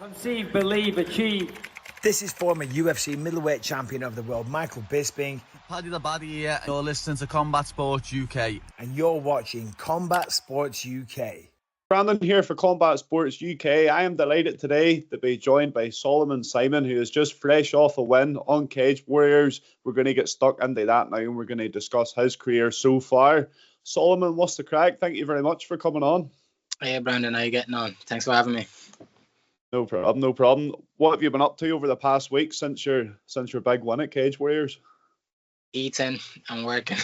Conceive, believe, achieve. This is former UFC middleweight champion of the world, Michael Bisping. Paddy the Baddy here. You're listening to Combat Sports UK. And you're watching Combat Sports UK. Brandon here for Combat Sports UK. I am delighted today to be joined by Solomon Simon, who is just fresh off a win on CVage Warriors. We're going to get stuck into that now, and we're going to discuss his career so far. Solomon, what's the crack? Thank you very much for coming on. Hey, Brandon, how you getting on? Thanks for having me. No problem. What have you been up to over the past week since your big win at CVage Warriors? Eating and working.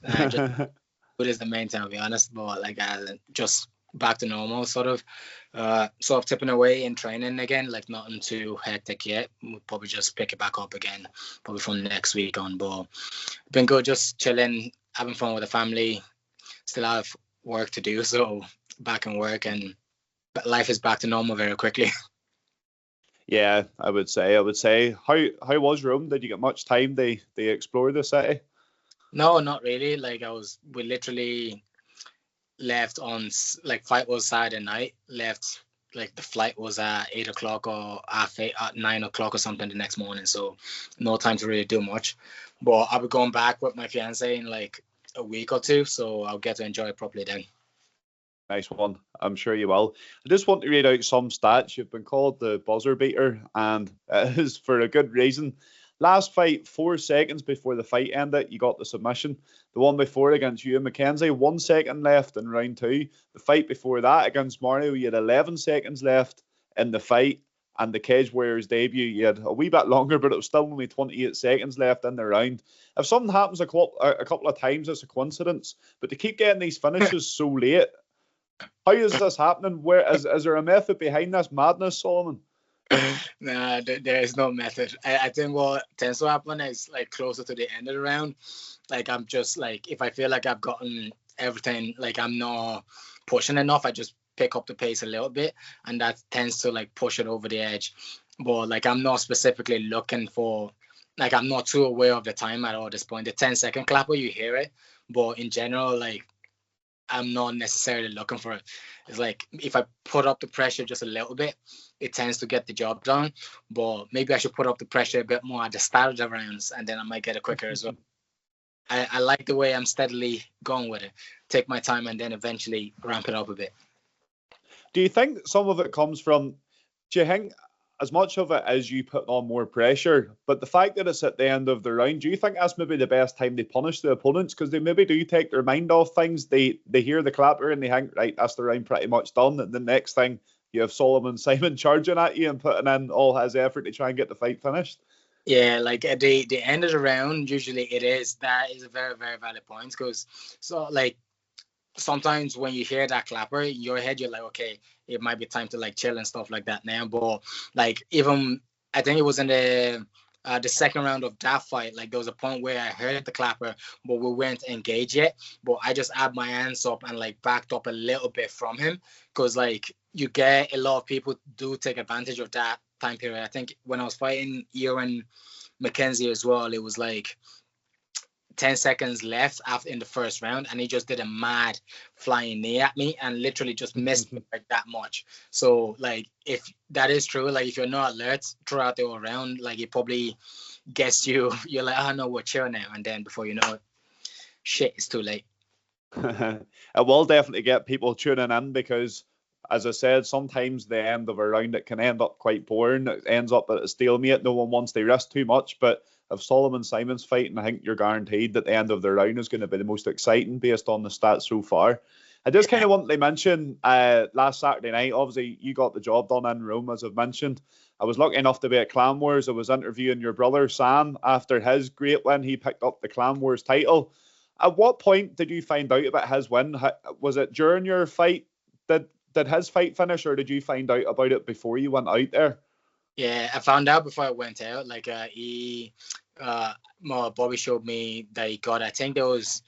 Food is the main thing, to be honest. But just back to normal, sort of tipping away in training again. Like nothing too hectic yet. We'll probably just pick it back up again, probably from next week on. But been good, just chilling, having fun with the family. Still have work to do, so back in work and. But life is back to normal very quickly. Yeah, I would say. How was Rome? Did you get much time to explore the city? No, not really. We literally left on fight was Saturday night. Left the flight was at 8 o'clock or at 9 o'clock or something the next morning. So no time to really do much. But I'll be going back with my fiance in a week or two, so I'll get to enjoy it properly then. Nice one. I'm sure you will. I just want to read out some stats. You've been called the buzzer beater, and it is for a good reason. Last fight, 4 seconds before the fight ended, you got the submission. The one before against you and Mackenzie, 1 second left in round 2. The fight before that against Mario, you had 11 seconds left in the fight. And the CVage Warriors debut, you had a wee bit longer, but it was still only 28 seconds left in the round. If something happens a couple of times, it's a coincidence. But to keep getting these finishes so late, how is this happening? Where is there a method behind this madness, Solomon? Nah, there is no method. I think what tends to happen is closer to the end of the round. I'm just if I feel like I've gotten everything, I'm not pushing enough, I just pick up the pace a little bit, and that tends to push it over the edge. But I'm not specifically looking for, I'm not too aware of the time at all at this point. The 10-second clapper, you hear it, but in general, I'm not necessarily looking for it. It's if I put up the pressure just a little bit, it tends to get the job done. But maybe I should put up the pressure a bit more at the start of the rounds, and then I might get it quicker as well. I like the way I'm steadily going with it. Take my time and then eventually ramp it up a bit. Do you think some of it comes from, do you think as much of it as you put on more pressure, but the fact that it's at the end of the round, do you think that's maybe the best time they punish the opponents? Because they maybe do take their mind off things. They hear the clapper and they think, right, that's the round pretty much done. And the next thing, you have Solomon Simon charging at you and putting in all his effort to try and get the fight finished. Yeah, at the end of the round, usually that is a very, very valid point. Because sometimes when you hear that clapper in your head, you're okay, it might be time to chill and stuff like that now. But even I think it was in the second round of that fight, there was a point where I heard the clapper, but we weren't engaged yet. But I just had my hands up and backed up a little bit from him, because you get a lot of people do take advantage of that time period. I think when I was fighting you and Mackenzie as well, it was 10 seconds left after in the first round, and he just did a mad flying knee at me and literally just missed me that much. So if that is true, if you're not alert throughout the whole round, it probably gets you, you're oh no, we're chill now, and then before you know it, shit, it's too late. It will definitely get people tuning in, because as I said, sometimes the end of a round, it can end up quite boring. It ends up at a stalemate. No one wants to risk too much, but if Solomon Simon's fighting, I think you're guaranteed that the end of the round is going to be the most exciting based on the stats so far. I just kind of want to mention last Saturday night, obviously you got the job done in Rome, as I've mentioned. I was lucky enough to be at Clan Wars. I was interviewing your brother Sam after his great win. He picked up the Clan Wars title. At what point did you find out about his win? Was it during your fight? Did his fight finish, or did you find out about it before you went out there? Yeah, I found out before I went out. Bobby showed me that he got, I think there was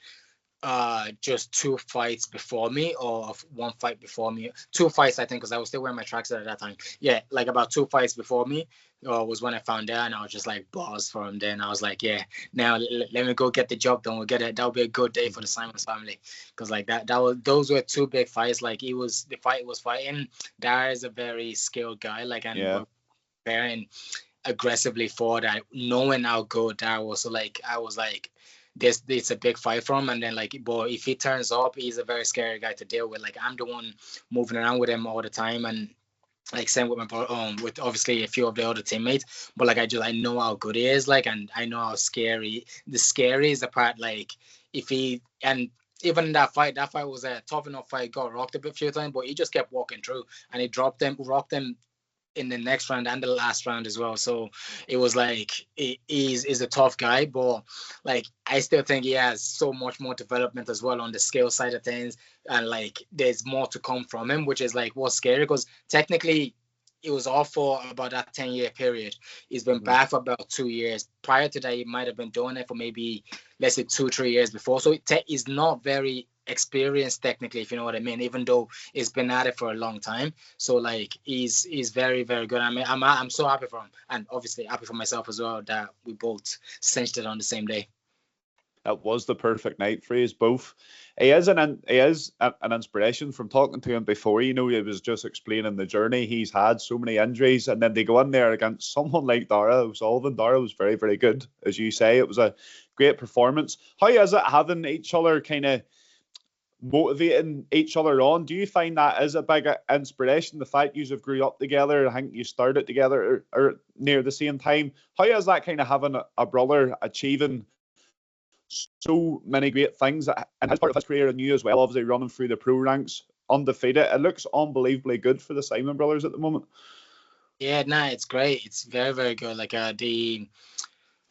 just 2 fights before me, or 1 fight before me. 2 fights, I think, because I was still wearing my tracksuit at that time. Yeah, like about 2 fights before me was when I found out, and I was just like balls for him. Then I was like, yeah, now let me go get the job done. We'll get it. That'll be a good day for the Simons family, because like those were 2 big fights. Like the fight was fighting. Dar is a very skilled guy, like, and Yeah. preparing aggressively for that, knowing how good Dar was. So like I was like, this it's a big fight for him. And then like, boy, if he turns up, he's a very scary guy to deal with. Like, I'm the one moving around with him all the time, and like same with my with obviously a few of the other teammates. But like I know how good he is, like, and I know how scary. The scary is the part, like, if he, and even in that fight was a tough enough fight. Got rocked a few times, but he just kept walking through, and he rocked them in the next round and the last round as well. So it was like, he's a tough guy, but like I still think he has so much more development as well on the skill side of things, and like there's more to come from him, which is like what's scary, because technically it was all for about that 10-year period. He's been back for about 2 years. Prior to that, he might have been doing it for maybe, let's say, 2-3 years before. So he's not very experienced technically, if you know what I mean, even though he's been at it for a long time. So like he's very, very good. I mean, I'm so happy for him, and obviously happy for myself as well that we both cinched it on the same day. That was the perfect night for us both. He is an inspiration. From talking to him before, he was just explaining the journey he's had, so many injuries, and then they go in there against someone like Dara Sullivan. Dara was very, very good, as you say. It was a great performance. How is it having each other kind of motivating each other on? Do you find that is a big inspiration, the fact you have grew up together? I think you started together or near the same time. How is that kind of having a brother achieving so many great things and as part of his career, and you as well, obviously running through the pro ranks undefeated? It looks unbelievably good for the Simon brothers at the moment. Yeah, nah, it's great. It's very, very good. Like the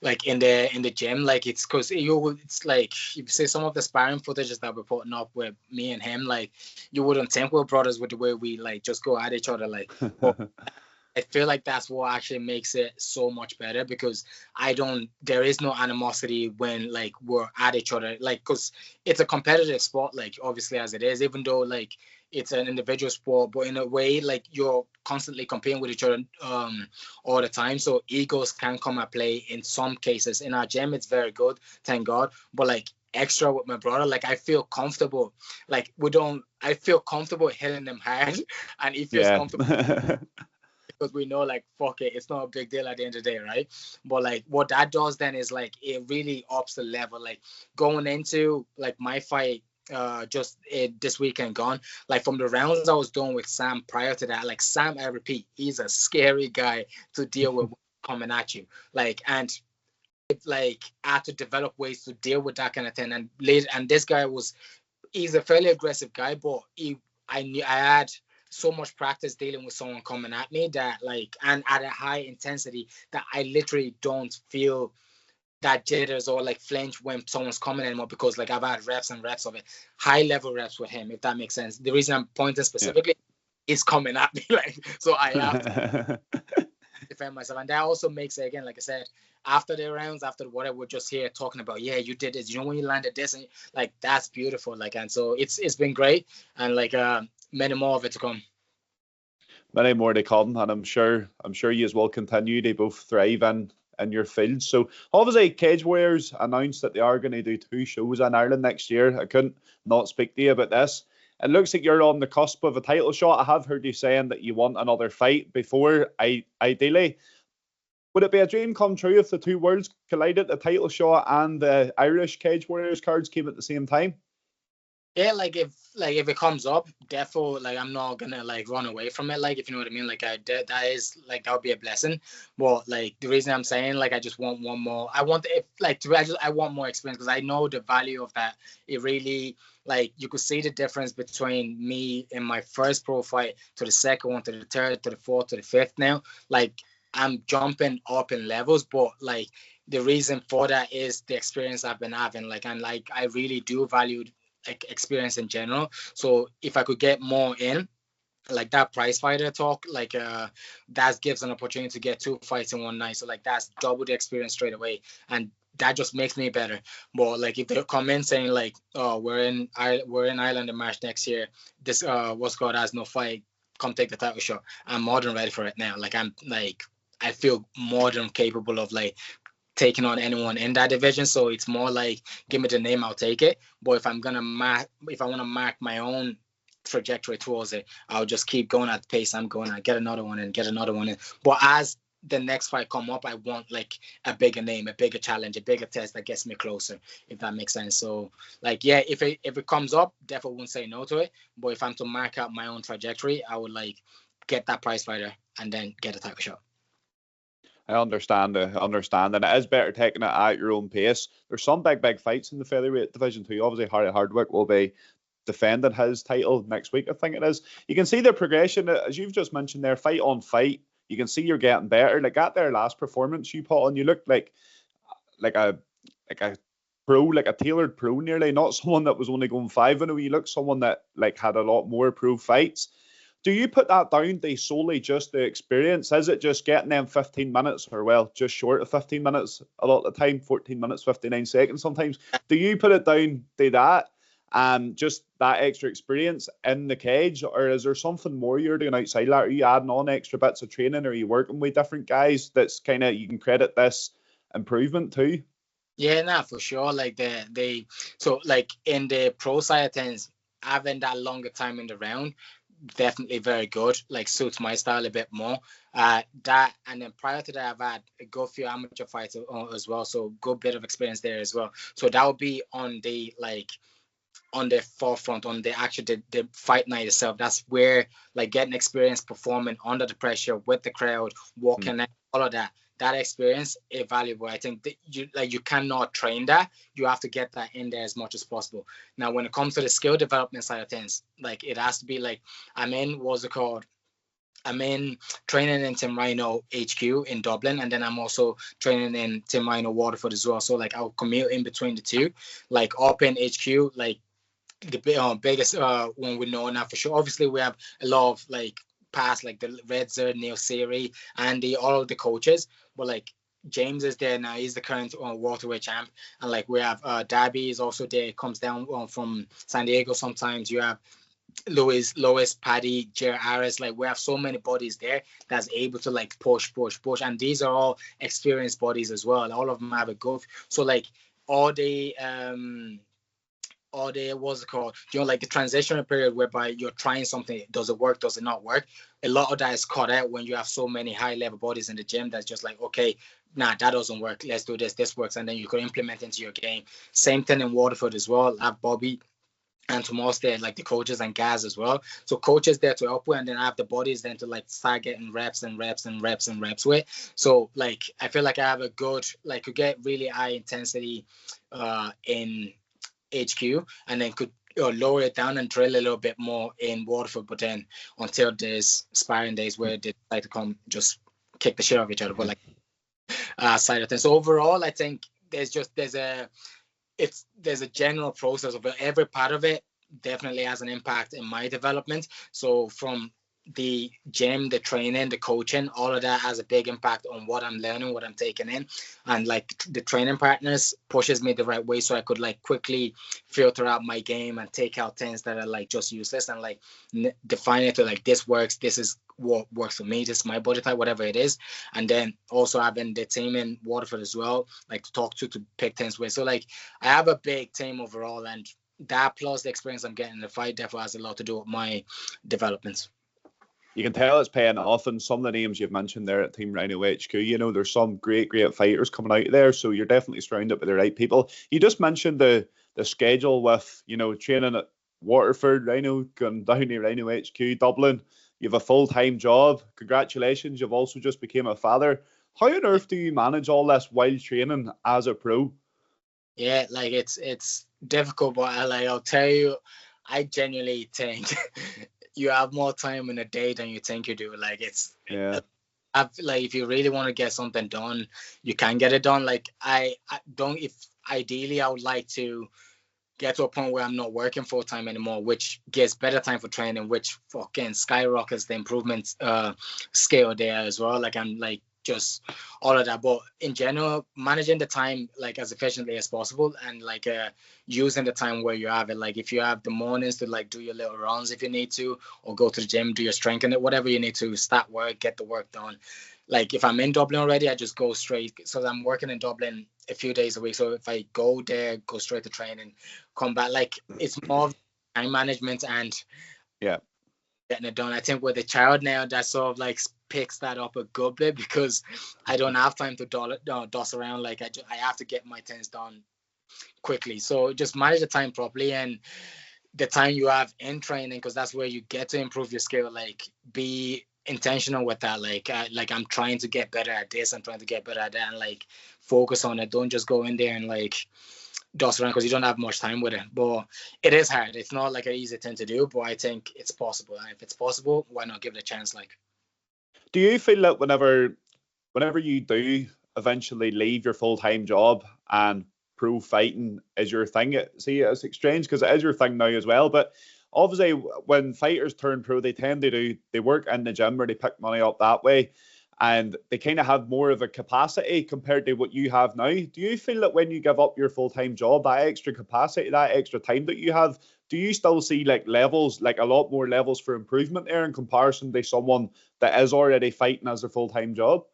like in the gym, like it's because it's like you see some of the sparring footages that we're putting up with me and him, like you wouldn't think we're brothers with the way we like just go at each other, like. But I feel like that's what actually makes it so much better, because there is no animosity when like we're at each other, like, because it's a competitive sport, like obviously as it is, even though like it's an individual sport, but in a way like you're constantly competing with each other all the time. So egos can come at play in some cases. In our gym, it's very good, thank God. But like extra with my brother, like I feel comfortable. Like I feel comfortable hitting them hard, and he feels comfortable. Because we know, like, fuck it, it's not a big deal at the end of the day, right? But like what that does then is like it really ups the level. Like going into like my fight just this weekend gone, like from the rounds I was doing with Sam prior to that, like Sam, I repeat, he's a scary guy to deal with coming at you, like, and like I had to develop ways to deal with that kind of thing. And later, and this guy he's a fairly aggressive guy, but I knew I had so much practice dealing with someone coming at me that like, and at a high intensity, that I literally don't feel that jitters or like flinch when someone's coming anymore, because like I've had reps and reps of it, high level reps with him, if that makes sense. The reason I'm pointing specifically is coming at me, like, so I have to defend myself. And that also makes it, again, like I said, after the rounds, after whatever, we're just here talking about, yeah, you did this, you know, when you landed this, and like that's beautiful. Like, and so it's been great, and like many more of it to come. Many more to come, and I'm sure you as well continue to both thrive in your field. So obviously Cage Warriors announced that they are going to do 2 shows in Ireland next year. I couldn't not speak to you about this. It looks like you're on the cusp of a title shot. I have heard you saying that you want another fight before, ideally. Would it be a dream come true if the 2 worlds collided, the title shot and the Irish Cage Warriors cards came at the same time? Yeah, like if it comes up, definitely, like I'm not gonna like run away from it, like, if you know what I mean. Like that is like, that would be a blessing. But like the reason I'm saying, like, I just want one more. I want, if like I want more experience, because I know the value of that. It really, like, you could see the difference between me in my first pro fight to the second one, to the third, to the fourth, to the fifth now. Like I'm jumping up in levels, but like the reason for that is the experience I've been having. Like, and like I really do value like experience in general. So if I could get more in, like that prize fighter talk, like that gives an opportunity to get 2 fights in one night. So like that's double the experience straight away. And that just makes me better. But like if they come in saying like, oh, we're in Ireland in March next year, this what's called has no fight, come take the title shot, I'm more than ready for it now. Like I feel more than capable of like taking on anyone in that division. So it's more like, give me the name, I'll take it. But if I want to mark my own trajectory towards it, I'll just keep going at the pace I'm going. I get another one and get another one in. But as the next fight come up, I want like a bigger name, a bigger challenge, a bigger test that gets me closer, if that makes sense. So like, yeah, if it comes up, definitely wouldn't say no to it. But if I'm to mark out my own trajectory, I would like get that prize fighter and then get a title shot. I understand, and it is better taking it at your own pace. There's some big fights in the featherweight division too. Obviously, Harry Hardwick will be defending his title next week, I think it is. You can see the progression, as you've just mentioned there, fight on fight. You can see you're getting better. Like at their last performance you put on, you looked like a pro, like a tailored pro nearly, not someone that was only going 5-0. You look someone that like had a lot more pro fights. Do you put that down to solely just the experience? Is it just getting them 15 minutes, or well, just short of 15 minutes a lot of the time, 14 minutes, 59 seconds sometimes? Do you put it down to that, just that extra experience in the cage, or is there something more you're doing outside that? Are you adding on extra bits of training? Or are you working with different guys that's kind of, you can credit this improvement to? Yeah, nah, for sure. Like so like in the pro side of things, having that longer time in the round, definitely very good, like suits my style a bit more. That, and then prior to that, I've had a good few amateur fights as well, so good bit of experience there as well. So that would be on the forefront, on the actual the fight night itself. That's where like getting experience performing under the pressure with the crowd, walking out, all of that experience is valuable. I think that you cannot train that. You have to get that in there as much as possible. Now, when it comes to the skill development side of things, like it has to be like, I'm in training in Team Rhino HQ in Dublin, and then I'm also training in Team Rhino Waterford as well. So like I'll commute in between the two. Like up in HQ, like the biggest one we know now for sure. Obviously, we have a lot of like past, like the Red Zerd, Neil Siri, Andy, all of the coaches. But like James is there now. He's the current welterweight champ, and like we have Darby is also there. Comes down from San Diego sometimes. You have Lois, Paddy, Jer Harris. Like we have so many bodies there that's able to like push, and these are all experienced bodies as well. All of them have a go. So like all the what's it called? Like the transitional period whereby you're trying something, does it work, does it not work? A lot of that is cut out when you have so many high level bodies in the gym that's just like, okay, nah, that doesn't work, let's do this works, and then you could implement into your game. Same thing in Waterford as well. I have Bobby and Tomas there, like the coaches, and Gaz as well. So coaches there to help with, and then I have the bodies then to like start getting reps with. So like I feel like I have a good, like could get really high intensity in HQ, and then could lower it down and drill a little bit more in Waterford, but then until there's sparring days where they like to come just kick the shit out of each other. But like side of things. So overall, I think there's a general process of it. Every part of it definitely has an impact in my development. So from the gym, the training, the coaching, all of that has a big impact on what I'm learning, what I'm taking in. And like the training partners pushes me the right way, so I could like quickly filter out my game and take out things that are like just useless, and like define it to like, this works, this is what works for me, this is my body type, whatever it is. And then also having the team in Waterford as well, like to talk to pick things with. So like I have a big team overall, and that plus the experience I'm getting in the fight definitely has a lot to do with my developments. You can tell it's paying off, and some of the names you've mentioned there at Team Rhino HQ, there's some great fighters coming out there, so you're definitely surrounded by the right people. You just mentioned the schedule with, training at Waterford, Rhino, going down to Rhino HQ, Dublin. You have a full-time job. Congratulations, you've also just became a father. How on earth do you manage all this while training as a pro? Yeah, like it's difficult, but I'll tell you, I genuinely think you have more time in a day than you think you do. Like if you really want to get something done, you can get it done. Like ideally I would like to get to a point where I'm not working full time anymore, which gives better time for training, which fucking skyrockets the improvement scale there as well. Like I'm like just all of that. But in general, managing the time like as efficiently as possible, and like using the time where you have it. Like if you have the mornings to like do your little runs if you need to, or go to the gym, do your strength and whatever you need to, start work, get the work done. Like if I'm in Dublin already, I just go straight. So I'm working in Dublin a few days a week. So if I go there, go straight to training, come back. Like it's more time management and yeah, getting it done. I think with a child now, that sort of like picks that up a good bit, because I don't have time to doss around. Like I have to get my things done quickly. So just manage the time properly, and the time you have in training, because that's where you get to improve your skill. Like be intentional with that. Like I'm trying to get better at this, I'm trying to get better at that, and like focus on it. Don't just go in there and like dust around, because you don't have much time with it. But it is hard. It's not like an easy thing to do, but I think it's possible. And if it's possible, why not give it a chance? Like, do you feel that whenever you do eventually leave your full-time job and pro fighting is your thing, see, it's strange because it is your thing now as well, but obviously when fighters turn pro, they work in the gym or they pick money up that way, and they kind of have more of a capacity compared to what you have now. Do you feel that when you give up your full-time job, that extra capacity, that extra time that you have, do you still see like levels, like a lot more levels for improvement there in comparison to someone that is already fighting as a full-time job?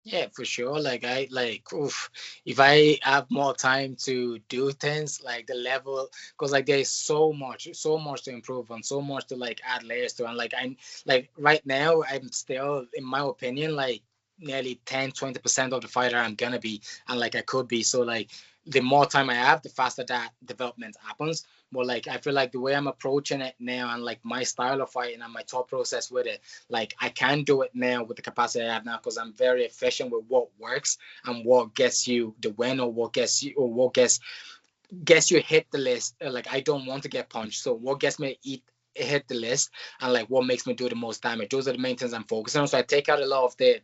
yeah, for sure. Like if I have more time to do things, like the level, because like there's so much to improve on, so much to like add layers to, and like I'm like right now I'm still, in my opinion, like nearly 10-20% of the fighter I'm gonna be, and like I could be. So like the more time I have, the faster that development happens. But like I feel like the way I'm approaching it now, and like my style of fighting and my thought process with it, like I can do it now with the capacity I have now, because I'm very efficient with what works and what gets you the win, or what gets you hit the list. Like I don't want to get punched, so what gets me to hit the list, and like what makes me do the most damage. Those are the main things I'm focusing on. So I take out a lot of the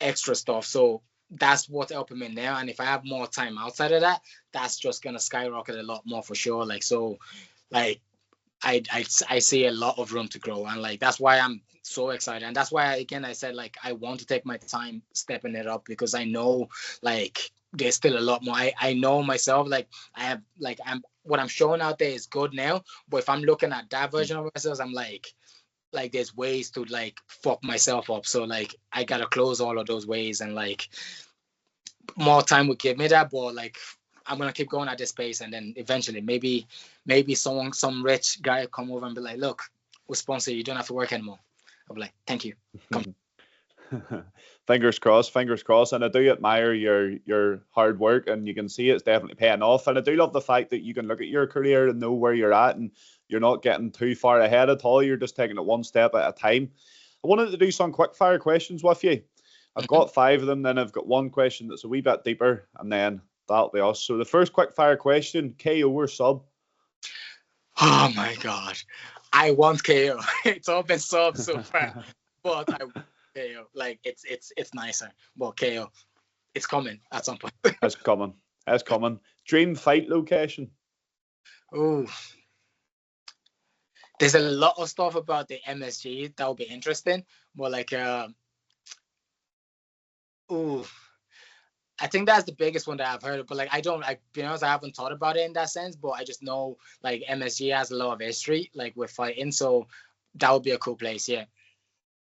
extra stuff. So that's what's helping me now. And if I have more time outside of that, that's just gonna skyrocket a lot more for sure. Like so, like I see a lot of room to grow, and like that's why I'm so excited, and that's why again I said like I want to take my time stepping it up, because I know like there's still a lot more. I know myself, like I have like what I'm showing out there is good now, but if I'm looking at that version of myself, I'm like there's ways to like fuck myself up. So like I gotta close all of those ways, and like more time would give me that. But like I'm gonna keep going at this pace, and then eventually maybe some rich guy come over and be like, look, we'll sponsor you, you don't have to work anymore. I'll be like, thank you. Come. Fingers crossed, and I do admire your hard work, and you can see it's definitely paying off. And I do love the fact that you can look at your career and know where you're at, and you're not getting too far ahead at all. You're just taking it one step at a time. I wanted to do some quick fire questions with you. I've got 5 of them, then I've got one question that's a wee bit deeper, and then that'll be us. So the first quick fire question: KO or sub? Oh my god, I want KO. It's all been sub so far, but I want KO. Like it's nicer, but KO, it's coming at some point. It's coming. It's coming. Dream fight location? Ooh, there's a lot of stuff about the MSG that would be interesting, but like ooh, I think that's the biggest one that I've heard of. But like be honest, I haven't thought about it in that sense. But I just know like MSG has a lot of history, like with fighting, so that would be a cool place. Yeah,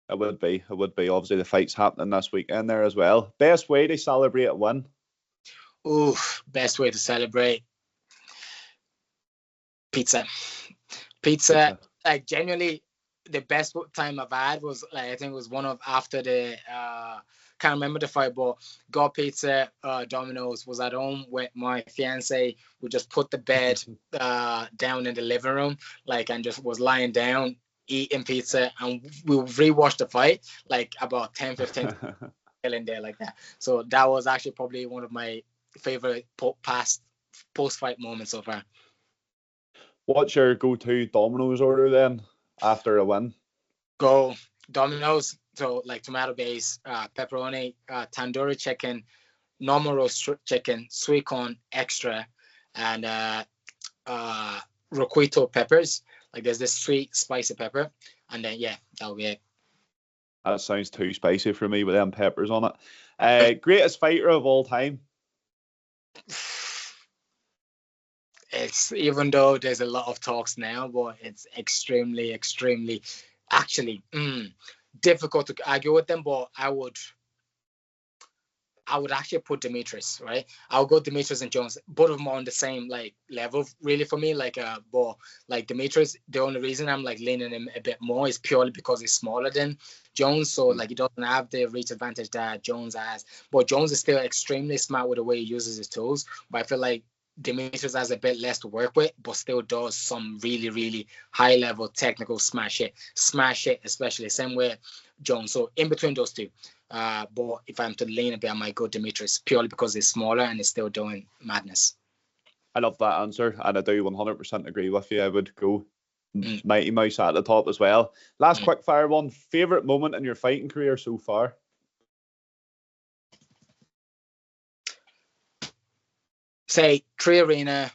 It would be. Obviously, the fight's happening this weekend there as well. Best way to celebrate a win? ooh, best way to celebrate: pizza. Pizza. Like genuinely, the best time I've had was like I think it was one of after the can't remember the fight, but got pizza, Domino's, was at home with my fiance. We just put the bed down in the living room, like, and just was lying down eating pizza, and we rewatched the fight like about 10-15 in there like that. So that was actually probably one of my favorite post-fight moments so far. What's your go-to Domino's order then after a win? Go Domino's. So like tomato base, pepperoni, tandoori chicken, normal roast chicken, sweet corn extra, and roquito peppers. Like there's this sweet spicy pepper, and then yeah, that'll be it. That sounds too spicy for me with them peppers on it. Greatest fighter of all time? It's, even though there's a lot of talks now, but it's extremely actually difficult to argue with them. But I would actually put Demetrius, right? I'll go Demetrius and Jones. Both of them are on the same like level, really, for me. But like Demetrius, the only reason I'm like leaning him a bit more is purely because he's smaller than Jones. So like he doesn't have the reach advantage that Jones has. But Jones is still extremely smart with the way he uses his tools. But I feel like Demetrius has a bit less to work with, but still does some really high level technical smash hit, especially same way Jones. So in between those two. But if I'm to lean a bit, I might go Demetrius purely because he's smaller and he's still doing madness. I love that answer, and I do 100% agree with you. I would go Mighty Mouse at the top as well. Last quick fire one. Favorite moment in your fighting career so far? Say 3 Arena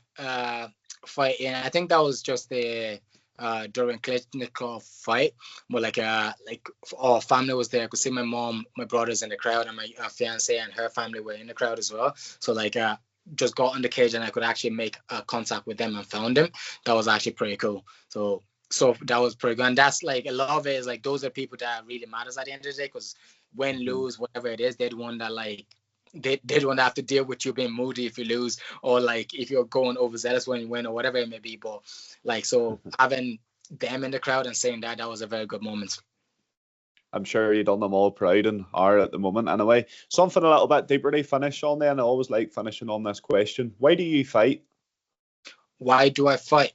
fight, and I think that was just the during Klitschko fight, but like our family was there. I could see my mom, my brothers in the crowd, and my fiance and her family were in the crowd as well. So like just got in the cage and I could actually make contact with them and found them. That was actually pretty cool. So that was pretty good. And that's like a lot of it is like those are people that really matters at the end of the day, because win, lose, whatever it is, they're the one that like they don't have to deal with you being moody if you lose, or like if you're going overzealous when you win, or whatever it may be. But like, so having them in the crowd and saying that was a very good moment. I'm sure you done them all proud and are at the moment anyway. Something a little bit deeper to finish on then. I always like finishing on this question. Why do you fight? Why do I fight?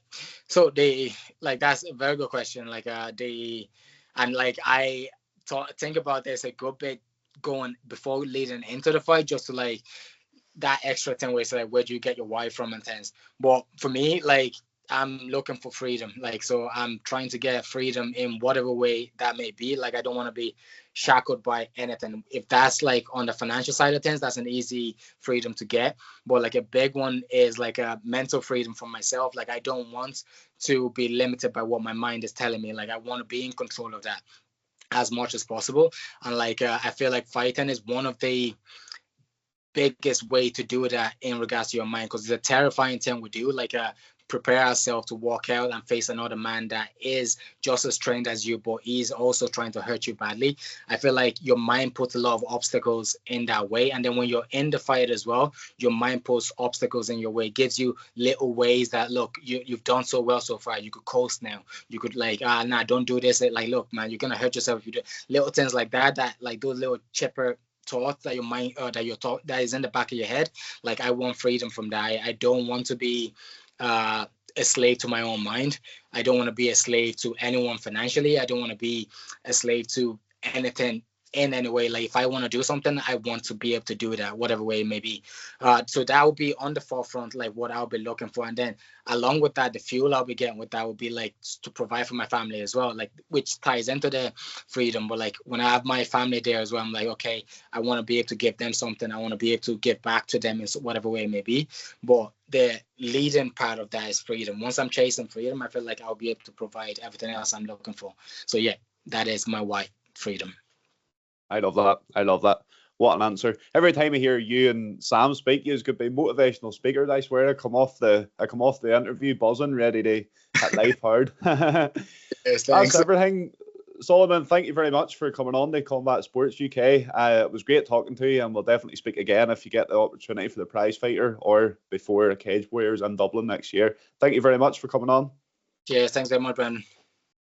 So that's a very good question. Like I think about this a good bit going before leading into the fight, just to like that extra thing where it's like, where do you get your why from and things. But for me, like I'm looking for freedom. Like, so I'm trying to get freedom in whatever way that may be. Like, I don't want to be shackled by anything. If that's like on the financial side of things, that's an easy freedom to get. But like a big one is like a mental freedom for myself. Like, I don't want to be limited by what my mind is telling me. Like, I want to be in control of that as much as possible. And like I feel like fighting is one of the biggest way to do that in regards to your mind, because it's a terrifying thing we do. Like prepare ourselves to walk out and face another man that is just as trained as you, but he's also trying to hurt you badly. I feel like your mind puts a lot of obstacles in that way. And then when you're in the fight as well, your mind puts obstacles in your way, gives you little ways that, look, you've done so well so far. You could coast now. You could like, nah, don't do this. Like, look, man, you're going to hurt yourself if you do little things like that, like those little chipper thoughts that your mind, that is in the back of your head. Like, I want freedom from that. I don't want to be a slave to my own mind. I don't want to be a slave to anyone financially. I don't want to be a slave to anything in any way. Like, if I want to do something, I want to be able to do that, whatever way it may be. So that would be on the forefront, like what I'll be looking for. And then along with that, the fuel I'll be getting with that would be like to provide for my family as well, like, which ties into the freedom. But like when I have my family there as well, I'm like, okay, I want to be able to give them something. I want to be able to give back to them in whatever way it may be. But the leading part of that is freedom. Once I'm chasing freedom, I feel like I'll be able to provide everything else I'm looking for. So yeah, that is my why, freedom. I love that. I love that. What an answer. Every time I hear you and Sam speak, you could be motivational speakers. I swear I come off the interview buzzing, ready to hit life hard. Yes, that's everything. Solomon, thank you very much for coming on to Combat Sports UK. It was great talking to you, and we'll definitely speak again if you get the opportunity for the prize fighter or before CVage Warriors in Dublin next year. Thank you very much for coming on. Yeah, thanks very much, Brandon.